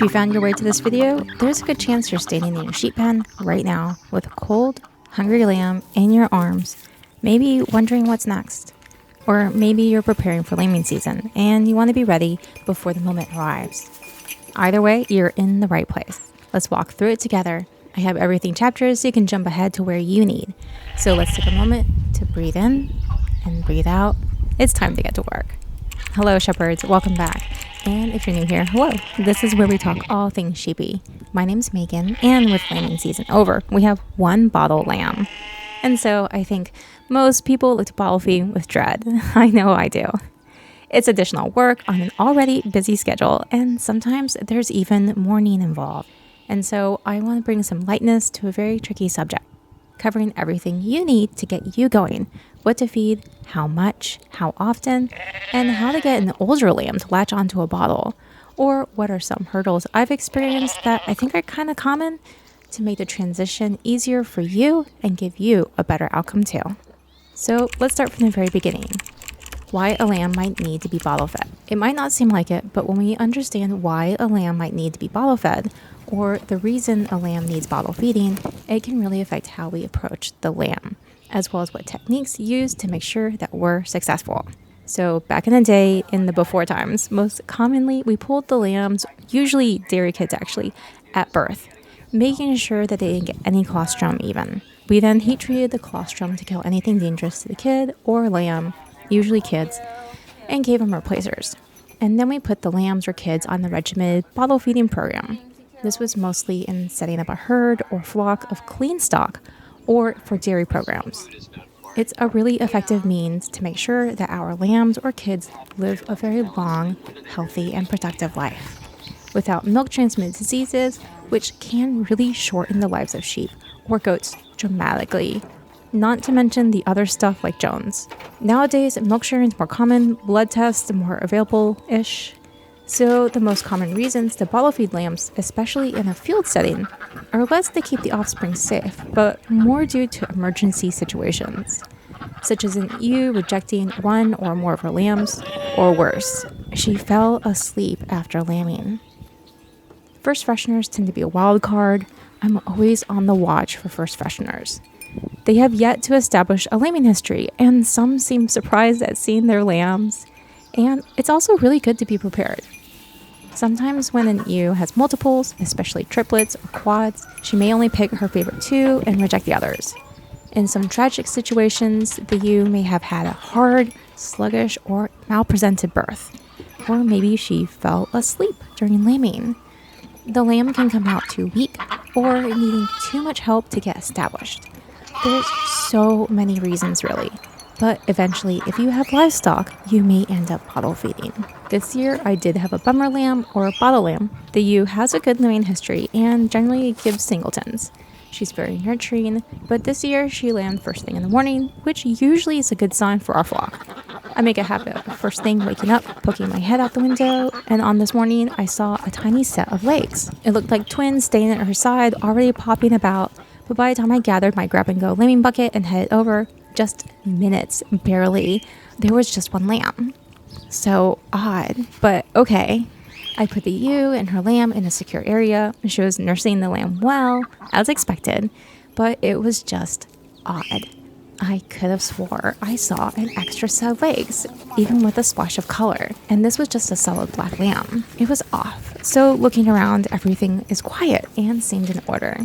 If you found your way to this video, there's a good chance you're standing in your sheep pen right now with a cold, hungry lamb in your arms, maybe wondering what's next. Or maybe you're preparing for lambing season and you want to be ready before the moment arrives. Either way, you're in the right place. Let's walk through it together. I have everything chapters so you can jump ahead to where you need. So let's take a moment to breathe in and breathe out. It's time to get to work. Hello shepherds, welcome back. And if you're new here, hello. This is where we talk all things sheepy. My name's Megan, and with lambing season over, we have one bottle lamb. And so I think most people look to bottle feeding with dread. I know I do. It's additional work on an already busy schedule, and sometimes there's even mourning involved. And so I want to bring some lightness to a very tricky subject, covering everything you need to get you going, what to feed, how much, how often, and how to get an older lamb to latch onto a bottle, or what are some hurdles I've experienced that I think are kind of common to make the transition easier for you and give you a better outcome too. So let's start from the very beginning. Why a lamb might need to be bottle fed. It might not seem like it, but when we understand why a lamb might need to be bottle fed, or the reason a lamb needs bottle feeding, it can really affect how we approach the lamb, as well as what techniques used to make sure that we're successful. So back in the day, in the before times, most commonly we pulled the lambs, usually dairy kids actually, at birth, making sure that they didn't get any colostrum even. We then heat treated the colostrum to kill anything dangerous to the kid or lamb, usually kids, and gave them replacers. And then we put the lambs or kids on the regimented bottle feeding program. This was mostly in setting up a herd or flock of clean stock or for dairy programs. It's a really effective means to make sure that our lambs or kids live a very long, healthy, and productive life without milk-transmitted diseases, which can really shorten the lives of sheep or goats dramatically. Not to mention the other stuff like Jones. Nowadays, milk sharing is more common, blood tests are more available-ish. So the most common reasons to bottle feed lambs, especially in a field setting, are less to keep the offspring safe, but more due to emergency situations, such as an ewe rejecting one or more of her lambs, or worse, she fell asleep after lambing. First fresheners tend to be a wild card. I'm always on the watch for first fresheners. They have yet to establish a lambing history, and some seem surprised at seeing their lambs. And it's also really good to be prepared. Sometimes when an ewe has multiples, especially triplets or quads, she may only pick her favorite two and reject the others. In some tragic situations, the ewe may have had a hard, sluggish, or malpresented birth. Or maybe she fell asleep during lambing. The lamb can come out too weak or needing too much help to get established. There's so many reasons really, but eventually if you have livestock, you may end up bottle feeding. This year I did have a bummer lamb or a bottle lamb. The ewe has a good lambing history and generally gives singletons. She's very nurturing, but this year she lambed first thing in the morning, which usually is a good sign for our flock. I make a habit of first thing waking up, poking my head out the window, and on this morning I saw a tiny set of legs. It looked like twins staying at her side, already popping about, but by the time I gathered my grab-and-go lambing bucket and headed over, just minutes, barely, there was just one lamb. So odd, but okay. I put the ewe and her lamb in a secure area. She was nursing the lamb well, as expected, but it was just odd. I could have swore I saw an extra set of legs, even with a splash of color, and this was just a solid black lamb. It was off. So looking around, everything is quiet and seemed in order.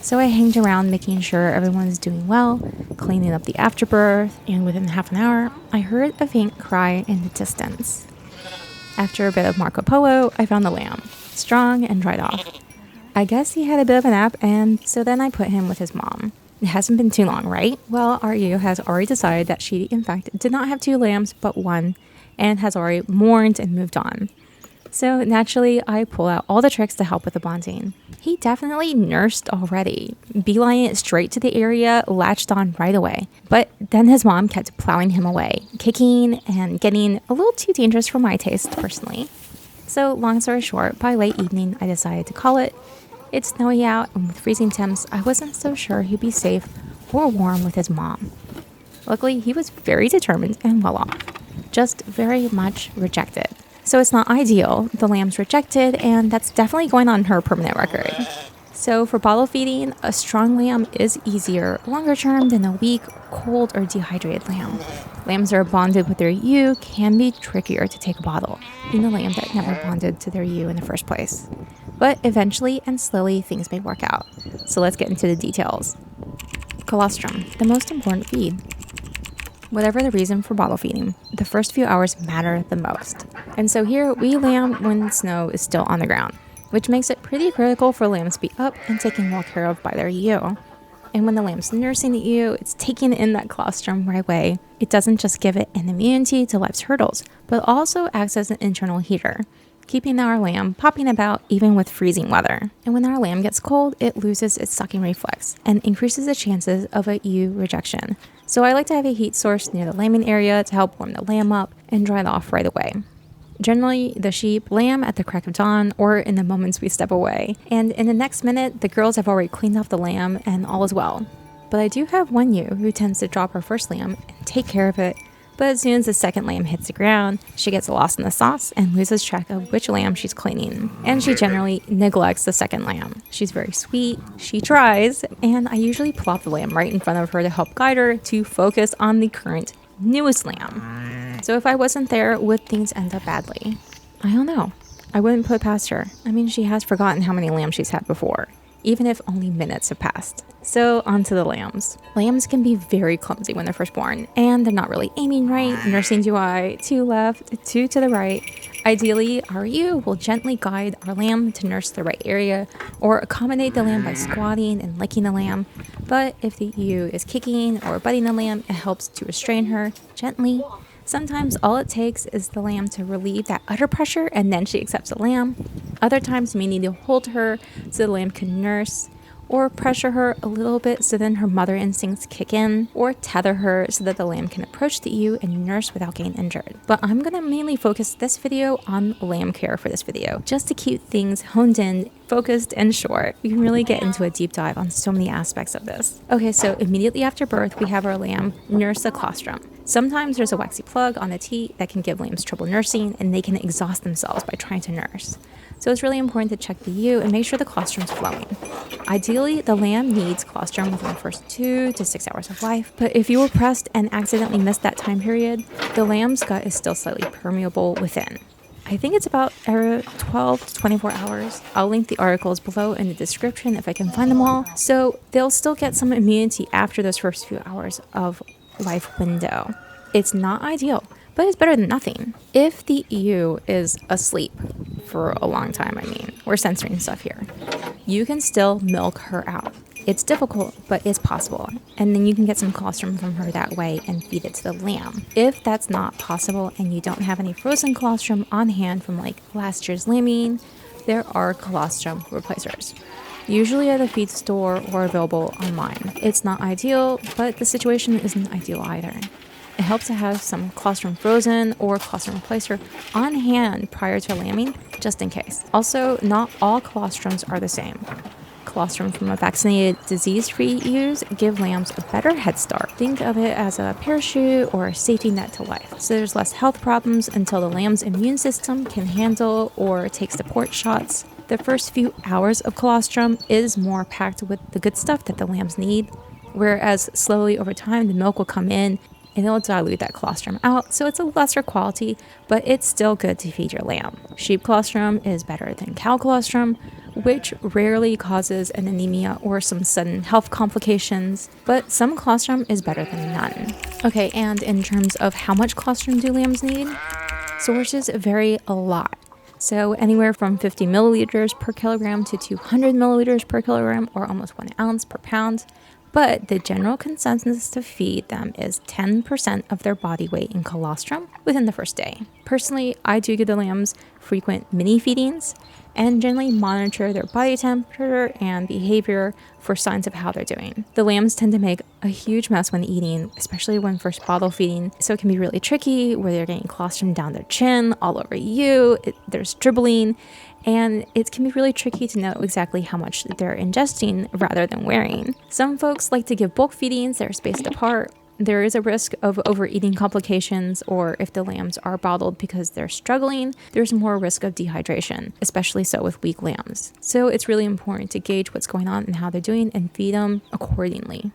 So I hanged around making sure everyone's doing well, cleaning up the afterbirth, and within half an hour, I heard a faint cry in the distance. After a bit of Marco Polo, I found the lamb, strong and dried off. I guess he had a bit of a nap, and so then I put him with his mom. It hasn't been too long, right? Well, our ewe has already decided that she, in fact, did not have two lambs, but one, and has already mourned and moved on. So naturally, I pull out all the tricks to help with the bonding. He definitely nursed already, beelining it straight to the area, latched on right away. But then his mom kept plowing him away, kicking and getting a little too dangerous for my taste, personally. So long story short, by late evening, I decided to call it. It's snowy out, and with freezing temps, I wasn't so sure he'd be safe or warm with his mom. Luckily, he was very determined and well off, just very much rejected. So it's not ideal. The lamb's rejected, and that's definitely going on her permanent record. So for bottle feeding, a strong lamb is easier longer term than a weak, cold, or dehydrated lamb. Lambs that are bonded with their ewe can be trickier to take a bottle than the lamb that never bonded to their ewe in the first place. But eventually and slowly things may work out. So let's get into the details. Colostrum, the most important feed. Whatever the reason for bottle feeding, the first few hours matter the most. And so here we lamb when snow is still on the ground, which makes it pretty critical for lambs to be up and taken well care of by their ewe. And when the lamb's nursing the ewe, it's taking in that colostrum right away. It doesn't just give it an immunity to life's hurdles, but also acts as an internal heater, keeping our lamb popping about even with freezing weather. And when our lamb gets cold, it loses its sucking reflex and increases the chances of a ewe rejection. So I like to have a heat source near the lambing area to help warm the lamb up and dry it off right away. Generally, the sheep lamb at the crack of dawn or in the moments we step away. And in the next minute, the girls have already cleaned off the lamb and all is well. But I do have one ewe who tends to drop her first lamb and take care of it. But as soon as the second lamb hits the ground, she gets lost in the sauce and loses track of which lamb she's cleaning. And she generally neglects the second lamb. She's very sweet, she tries, and I usually plop the lamb right in front of her to help guide her to focus on the current newest lamb. So if I wasn't there, would things end up badly? I don't know. I wouldn't put it past her. I mean, she has forgotten how many lambs she's had before, even if only minutes have passed. So on to the lambs. Lambs can be very clumsy when they're first born, and they're not really aiming right, nursing too high, too left, too to the right. Ideally, our ewe will gently guide our lamb to nurse the right area, or accommodate the lamb by squatting and licking the lamb. But if the ewe is kicking or butting the lamb, it helps to restrain her gently. Sometimes all it takes is the lamb to relieve that udder pressure and then she accepts the lamb. Other times you may need to hold her so the lamb can nurse, or pressure her a little bit so then her mother instincts kick in, or tether her so that the lamb can approach the ewe and nurse without getting injured. But I'm going to mainly focus this video on lamb care for this video, just to keep things honed in, focused, and short. We can really get into a deep dive on so many aspects of this. Okay, so immediately after birth, we have our lamb nurse the colostrum. Sometimes there's a waxy plug on the teat that can give lambs trouble nursing, and they can exhaust themselves by trying to nurse. So it's really important to check the ewe and make sure the colostrum's flowing. Ideally, the lamb needs colostrum within the first 2 to 6 hours of life, but if you were pressed and accidentally missed that time period, the lamb's gut is still slightly permeable within. I think it's about 12 to 24 hours. I'll link the articles below in the description if I can find them all. So they'll still get some immunity after those first few hours of life window. It's not ideal, but it's better than nothing. If the ewe is asleep for a long time, we're censoring stuff here, you can still milk her out. It's difficult, but it's possible. And then you can get some colostrum from her that way and feed it to the lamb. If that's not possible and you don't have any frozen colostrum on hand from like last year's lambing, there are colostrum replacers, usually at a feed store or available online. It's not ideal, but the situation isn't ideal either. It helps to have some colostrum frozen or colostrum replacer on hand prior to lambing, just in case. Also, not all colostrums are the same. Colostrum from a vaccinated, disease-free ewes give lambs a better head start. Think of it as a parachute or a safety net to life. So there's less health problems until the lamb's immune system can handle or take support shots. The first few hours of colostrum is more packed with the good stuff that the lambs need, whereas slowly over time the milk will come in and it'll dilute that colostrum out, so it's a lesser quality, but it's still good to feed your lamb. Sheep colostrum is better than cow colostrum, which rarely causes an anemia or some sudden health complications, but some colostrum is better than none. Okay, and in terms of how much colostrum do lambs need, sources vary a lot. So anywhere from 50 milliliters per kilogram to 200 milliliters per kilogram, or almost 1 ounce per pound. But the general consensus to feed them is 10% of their body weight in colostrum within the first day. Personally, I do give the lambs frequent mini feedings and generally monitor their body temperature and behavior for signs of how they're doing. The lambs tend to make a huge mess when eating, especially when first bottle feeding, so it can be really tricky where they're getting colostrum down their chin, all over you, there's dribbling, and it can be really tricky to know exactly how much they're ingesting rather than wearing. Some folks like to give bulk feedings that are spaced apart, There is a risk of overeating complications, or if the lambs are bottled because they're struggling, there's more risk of dehydration, especially so with weak lambs. So it's really important to gauge what's going on and how they're doing and feed them accordingly.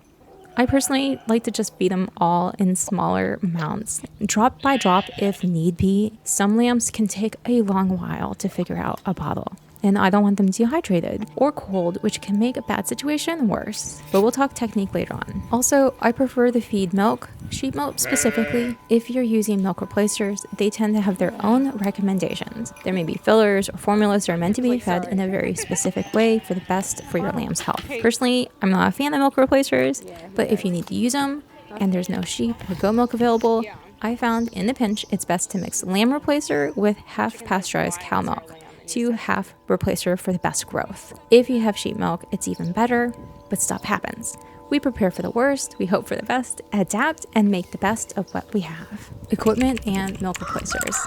I personally like to just feed them all in smaller amounts, drop by drop if need be. Some lambs can take a long while to figure out a bottle, and I don't want them dehydrated or cold, which can make a bad situation worse. But we'll talk technique later on. Also, I prefer to feed milk, sheep milk specifically. If you're using milk replacers, they tend to have their own recommendations. There may be fillers or formulas that are meant to be fed in a very specific way for the best for your lamb's health. Personally, I'm not a fan of milk replacers, but if you need to use them and there's no sheep or goat milk available, I found in a pinch it's best to mix lamb replacer with half pasteurized cow milk to half replacer for the best growth. If you have sheep milk, it's even better, but stuff happens. We prepare for the worst, we hope for the best, adapt, and make the best of what we have. Equipment and milk replacers.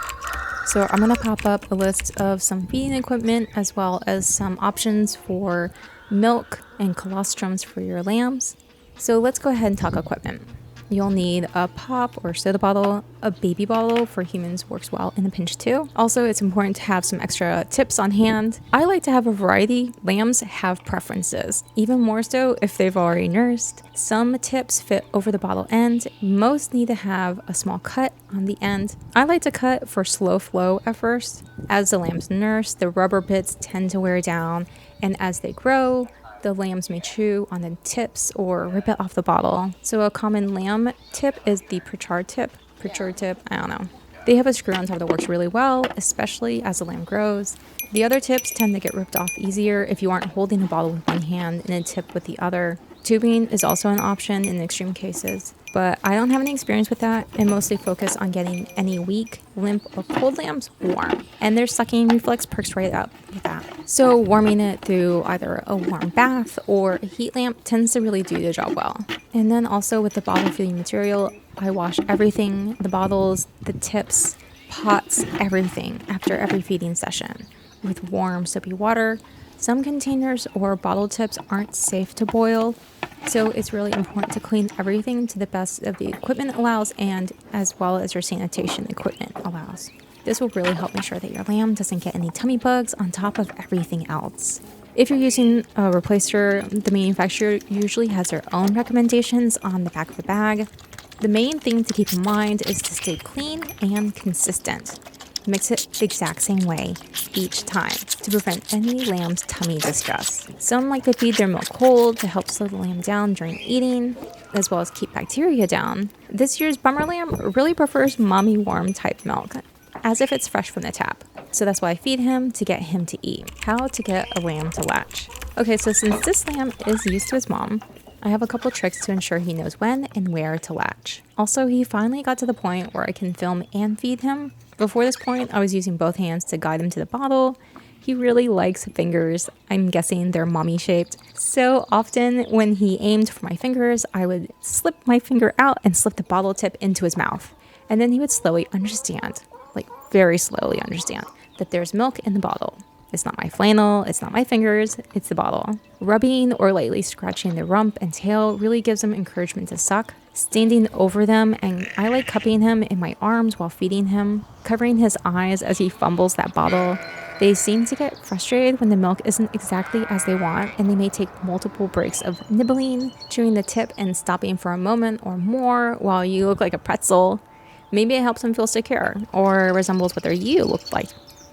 So I'm gonna pop up a list of some feeding equipment as well as some options for milk and colostrums for your lambs. So let's go ahead and talk equipment. You'll need a pop or soda bottle. A baby bottle for humans works well in a pinch too. Also, it's important to have some extra tips on hand. I like to have a variety. Lambs have preferences, even more so if they've already nursed. Some tips fit over the bottle end. Most need to have a small cut on the end. I like to cut for slow flow at first. As the lambs nurse, the rubber bits tend to wear down, and as they grow, the lambs may chew on the tips or rip it off the bottle. So a common lamb tip is the Pritchard tip. I don't know. They have a screw on top that works really well, especially as the lamb grows. The other tips tend to get ripped off easier if you aren't holding the bottle with one hand and a tip with the other. Tubing is also an option in extreme cases, but I don't have any experience with that and mostly focus on getting any weak, limp, or cold lambs warm. And their sucking reflex perks right up with that. So warming it through either a warm bath or a heat lamp tends to really do the job well. And then also with the bottle feeding material, I wash everything, the bottles, the tips, pots, everything after every feeding session with warm soapy water. Some containers or bottle tips aren't safe to boil, so it's really important to clean everything to the best of the equipment allows and as well as your sanitation equipment allows. This will really help make sure that your lamb doesn't get any tummy bugs on top of everything else. If you're using a replacer, the manufacturer usually has their own recommendations on the back of the bag. The main thing to keep in mind is to stay clean and consistent. Mix it the exact same way each time to prevent any lamb's tummy distress. Some like to feed their milk cold to help slow the lamb down during eating, as well as keep bacteria down. This year's bummer lamb really prefers mommy warm type milk, as if it's fresh from the tap. So that's why I feed him to get him to eat. How to get a lamb to latch. Okay, so since this lamb is used to his mom, I have a couple tricks to ensure he knows when and where to latch. Also, he finally got to the point where I can film and feed him. Before this point, I was using both hands to guide him to the bottle. He really likes fingers. I'm guessing they're mommy shaped. So often when he aimed for my fingers, I would slip my finger out and slip the bottle tip into his mouth. And then he would slowly understand, like very slowly understand, that there's milk in the bottle. It's not my flannel, it's not my fingers, it's the bottle. Rubbing or lightly scratching the rump and tail really gives them encouragement to suck. Standing over them, and I like cupping him in my arms while feeding him, covering his eyes as he fumbles that bottle. They seem to get frustrated when the milk isn't exactly as they want, and they may take multiple breaks of nibbling, chewing the tip, and stopping for a moment or more while you look like a pretzel. Maybe it helps them feel secure, or resembles what their ewe looked like.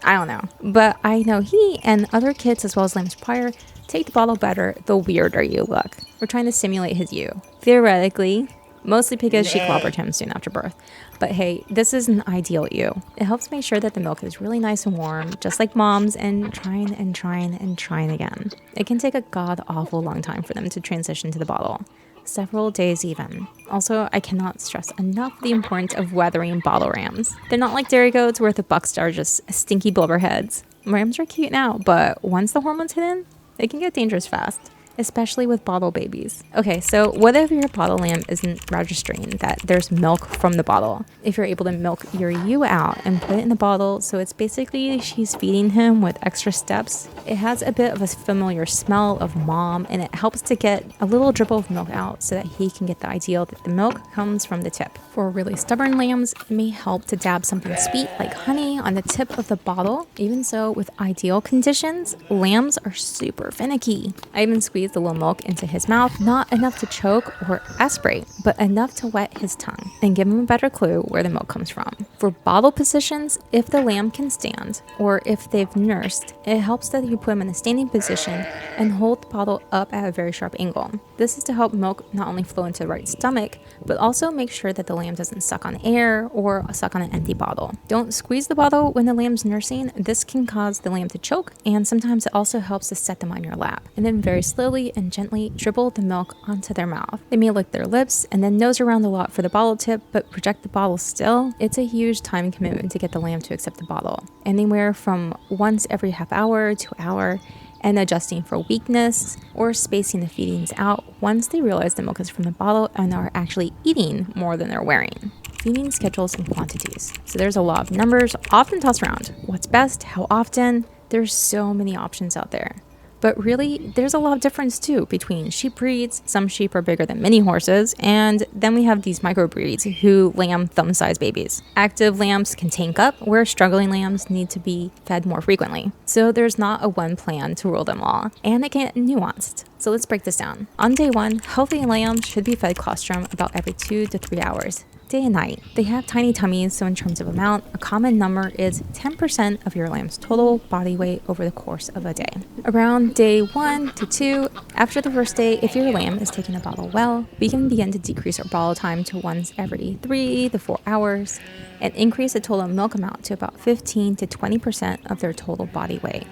I don't know. But I know he and other kids, as well as lamb's prior, take the bottle better the weirder you look. We're trying to simulate his ewe. Theoretically, mostly because she clobbered him soon after birth. But hey, this is an ideal ewe. It helps make sure that the milk is really nice and warm, just like mom's, and trying again. It can take a god-awful long time for them to transition to the bottle. Several days even. Also, I cannot stress enough the importance of weathering bottle rams. They're not like dairy goats where the bucks are just stinky blubberheads. Rams are cute now, but once the hormones hit in, they can get dangerous fast. especially with bottle babies. Okay, so what if your bottle lamb isn't registering that there's milk from the bottle? If you're able to milk your ewe out and put it in the bottle, so it's basically she's feeding him with extra steps, it has a bit of a familiar smell of mom, and it helps to get a little dribble of milk out so that he can get the ideal that the milk comes from the tip. For really stubborn lambs, it may help to dab something sweet like honey on the tip of the bottle. Even so, with ideal conditions, lambs are super finicky. I even squeezed a little milk into his mouth, not enough to choke or aspirate, but enough to wet his tongue and give him a better clue where the milk comes from. For bottle positions, if the lamb can stand or if they've nursed, it helps that you put them in a standing position and hold the bottle up at a very sharp angle. This is to help milk not only flow into the right stomach, but also make sure that the lamb doesn't suck on air or suck on an empty bottle. Don't squeeze the bottle when the lamb's nursing. This can cause the lamb to choke, and sometimes it also helps to set them on your lap. And then very slowly and gently dribble the milk onto their mouth. They may lick their lips and then nose around the lot for the bottle tip, but project the bottle still. It's a huge time commitment to get the lamb to accept the bottle. Anywhere from once every half hour to hour, and adjusting for weakness or spacing the feedings out once they realize the milk is from the bottle and are actually eating more than they're wearing. Feeding schedules and quantities. So there's a lot of numbers often tossed around. What's best? How often? There's so many options out there. But really, there's a lot of difference too between sheep breeds. Some sheep are bigger than mini horses, and then we have these micro breeds who lamb thumb-sized babies. Active lambs can tank up, where struggling lambs need to be fed more frequently. So there's not a one plan to rule them all, and it can get nuanced. So let's break this down. On day one, healthy lambs should be fed colostrum about every 2 to 3 hours. Day and night. They have tiny tummies, so in terms of amount, a common number is 10% of your lamb's total body weight over the course of a day. Around day 1 to 2, after the first day, if your lamb is taking a bottle well, we can begin to decrease our bottle time to once every 3 to 4 hours and increase the total milk amount to about 15 to 20% of their total body weight.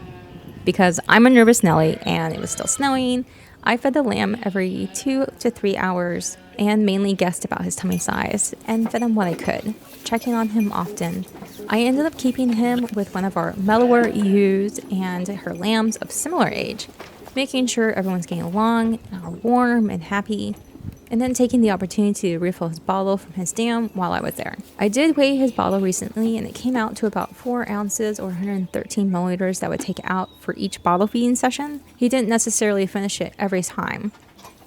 Because I'm a nervous Nelly and it was still snowing, I fed the lamb every 2 to 3 hours and mainly guessed about his tummy size and fed him what I could, checking on him often. I ended up keeping him with one of our mellower ewes and her lambs of similar age, making sure everyone's getting along and are warm and happy, and then taking the opportunity to refill his bottle from his dam while I was there. I did weigh his bottle recently, and it came out to about 4 ounces or 113 milliliters that would take out for each bottle feeding session. He didn't necessarily finish it every time.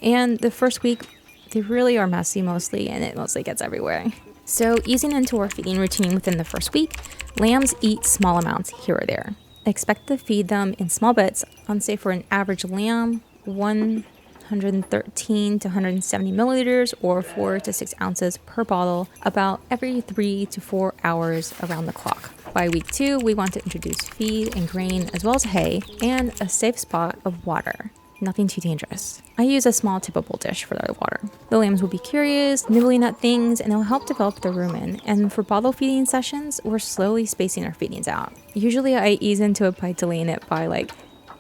And the first week, they really are messy mostly, and it mostly gets everywhere. So easing into our feeding routine within the first week, lambs eat small amounts here or there. Expect to feed them in small bits on, say, for an average lamb, 113 to 170 milliliters or 4 to 6 ounces per bottle about every 3 to 4 hours around the clock. By week 2, we want to introduce feed and grain as well as hay and a safe spot of water. Nothing too dangerous. I use a small tippable dish for their water. The lambs will be curious, nibbling at things, and it'll help develop their rumen. And for bottle feeding sessions, we're slowly spacing our feedings out. Usually I ease into it by delaying it by like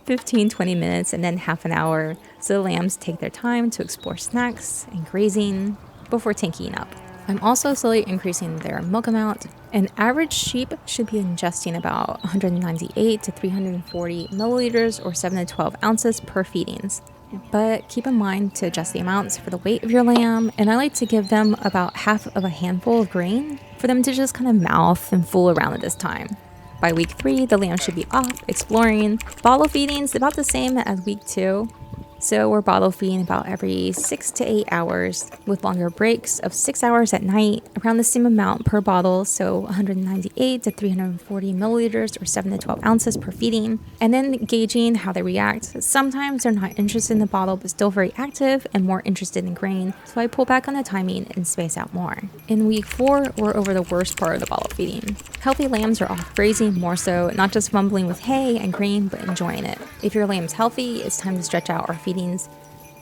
15-20 minutes and then half an hour, so the lambs take their time to explore snacks and grazing before tanking up. I'm also slowly increasing their milk amount. An average sheep should be ingesting about 198 to 340 milliliters or 7 to 12 ounces per feedings. But keep in mind to adjust the amounts for the weight of your lamb, and I like to give them about half of a handful of grain for them to just kind of mouth and fool around at this time. By week 3, the lamb should be off exploring. Bottle feeding is about the same as week 2. So we're bottle feeding about every 6 to 8 hours with longer breaks of 6 hours at night, around the same amount per bottle, so 198 to 340 milliliters or 7 to 12 ounces per feeding, and then gauging how they react. Sometimes they're not interested in the bottle but still very active and more interested in grain, so I pull back on the timing and space out more. In week 4, we're over the worst part of the bottle feeding. Healthy lambs are off grazing more so, not just fumbling with hay and grain, but enjoying it. If your lamb's healthy, it's time to stretch out our feedings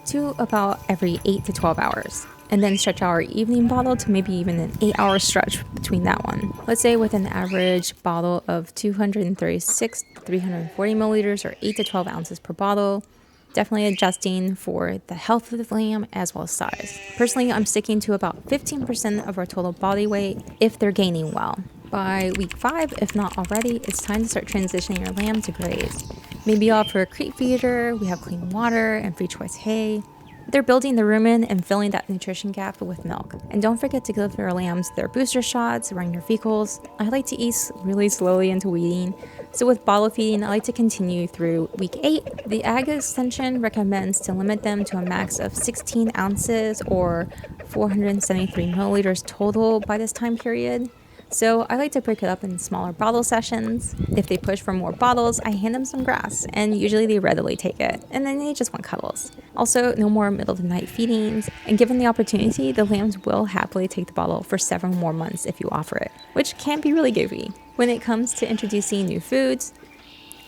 to about every 8 to 12 hours, and then stretch our evening bottle to maybe even an 8-hour stretch between that one. Let's say with an average bottle of 236 to 340 milliliters or 8 to 12 ounces per bottle, definitely adjusting for the health of the lamb as well as size. Personally, I'm sticking to about 15% of our total body weight if they're gaining well. By week 5, if not already, it's time to start transitioning your lamb to graze. Maybe offer a creep feeder, we have clean water and free choice hay. They're building the rumen and filling that nutrition gap with milk. And don't forget to give your lambs their booster shots, run your fecals. I like to ease really slowly into weaning. So with bottle feeding, I like to continue through week 8. The ag extension recommends to limit them to a max of 16 ounces or 473 milliliters total by this time period. So I like to break it up in smaller bottle sessions. If they push for more bottles, I hand them some grass, and usually they readily take it, and then they just want cuddles. Also, no more middle of the night feedings, and given the opportunity, the lambs will happily take the bottle for several more months if you offer it, which can be really goofy. When it comes to introducing new foods,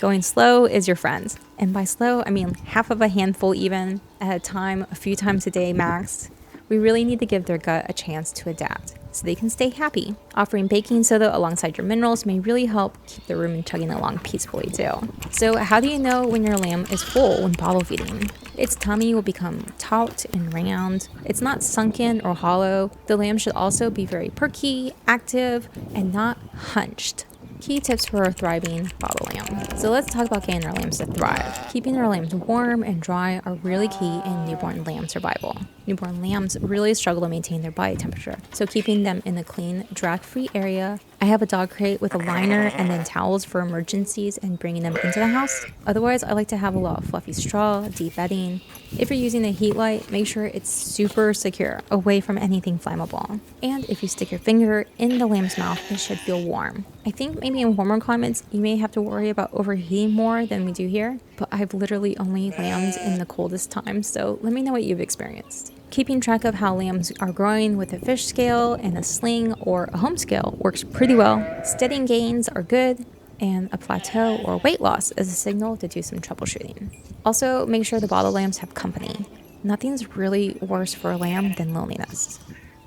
going slow is your friend. And by slow, I mean half of a handful even, at a time, a few times a day max. We really need to give their gut a chance to adapt so they can stay happy. Offering baking soda alongside your minerals may really help keep the rumen chugging along peacefully too. So how do you know when your lamb is full when bottle feeding? Its tummy will become taut and round. It's not sunken or hollow. The lamb should also be very perky, active, and not hunched. Key tips for a thriving bottle lamb. So let's talk about getting our lambs to thrive. Keeping our lambs warm and dry are really key in newborn lamb survival. Newborn lambs really struggle to maintain their body temperature, so keeping them in a clean, drag-free area. I have a dog crate with a liner and then towels for emergencies and bringing them into the house. Otherwise, I like to have a lot of fluffy straw, deep bedding. If you're using a heat light, make sure it's super secure, away from anything flammable. And if you stick your finger in the lamb's mouth, it should feel warm. I think maybe in warmer climates, you may have to worry about overheating more than we do here, but I've literally only lambs in the coldest times, so let me know what you've experienced. Keeping track of how lambs are growing with a fish scale and a sling or a home scale works pretty well. Steady gains are good, and a plateau or weight loss is a signal to do some troubleshooting. Also, make sure the bottle lambs have company. Nothing's really worse for a lamb than loneliness.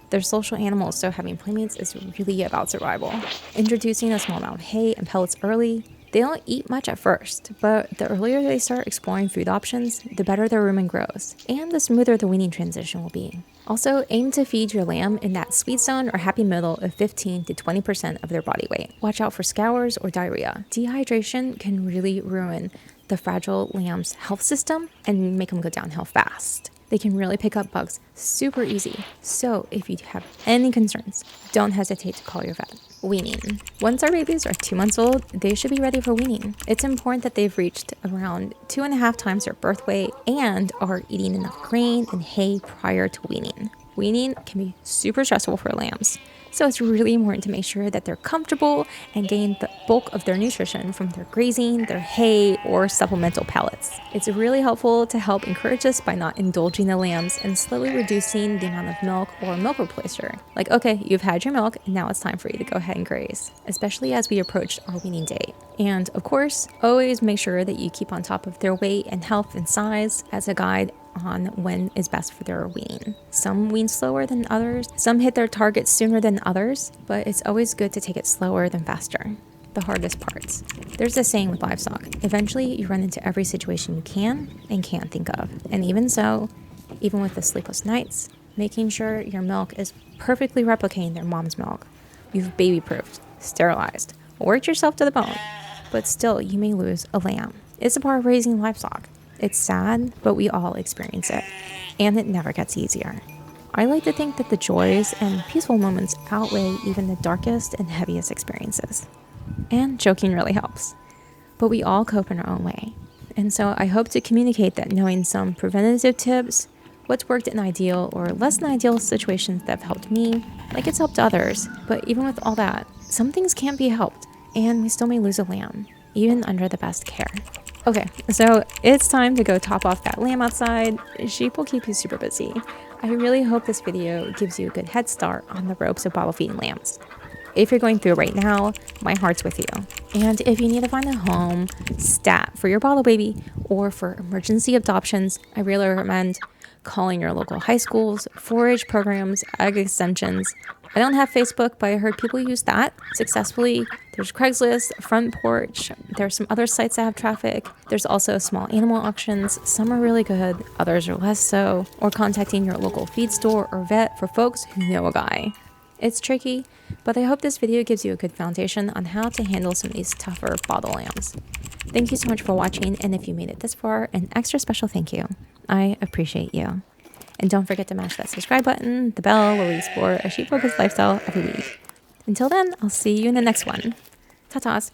They're social animals, so having playmates is really about survival. Introducing a small amount of hay and pellets early. They don't eat much at first, but the earlier they start exploring food options, the better their rumen grows, and the smoother the weaning transition will be. Also, aim to feed your lamb in that sweet zone or happy middle of 15 to 20% of their body weight. Watch out for scours or diarrhea. Dehydration can really ruin the fragile lamb's health system and make them go downhill fast. They can really pick up bugs super easy. So if you have any concerns, don't hesitate to call your vet. Weaning. Once our babies are 2 months old, they should be ready for weaning. It's important that they've reached around 2.5 times their birth weight and are eating enough grain and hay prior to weaning. Weaning can be super stressful for lambs, so it's really important to make sure that they're comfortable and gain the bulk of their nutrition from their grazing, their hay, or supplemental pellets. It's really helpful to help encourage this by not indulging the lambs and slowly reducing the amount of milk or milk replacer. Like, okay, you've had your milk, and now it's time for you to go ahead and graze, especially as we approach our weaning date. And of course, always make sure that you keep on top of their weight and health and size as a guide on when is best for their weaning. Some wean slower than others, some hit their targets sooner than others, but it's always good to take it slower than faster. The hardest parts. There's a saying with livestock, eventually you run into every situation you can and can't think of. And even so, even with the sleepless nights, making sure your milk is perfectly replicating their mom's milk. You've baby-proofed, sterilized, worked yourself to the bone, but still you may lose a lamb. It's a part of raising livestock. It's sad, but we all experience it, and it never gets easier. I like to think that the joys and peaceful moments outweigh even the darkest and heaviest experiences. And joking really helps. But we all cope in our own way. And so I hope to communicate that knowing some preventative tips, what's worked in ideal or less than ideal situations that have helped me, like it's helped others. But even with all that, some things can't be helped, and we still may lose a lamb, even under the best care. Okay, so it's time to go top off that lamb outside. Sheep will keep you super busy. I really hope this video gives you a good head start on the ropes of bottle feeding lambs. If you're going through it right now, my heart's with you. And if you need to find a home stat for your bottle baby or for emergency adoptions, I really recommend calling your local high schools, forage programs, ag extensions. I don't have Facebook, but I heard people use that successfully. There's Craigslist, Front Porch. There's some other sites that have traffic. There's also small animal auctions. Some are really good, others are less so. Or contacting your local feed store or vet for folks who know a guy. It's tricky, but I hope this video gives you a good foundation on how to handle some of these tougher bottle lambs. Thank you so much for watching, and if you made it this far, an extra special thank you. I appreciate you. And don't forget to mash that subscribe button, the bell, where we explore a sheep focused lifestyle every week. Until then, I'll see you in the next one. Ta-tas.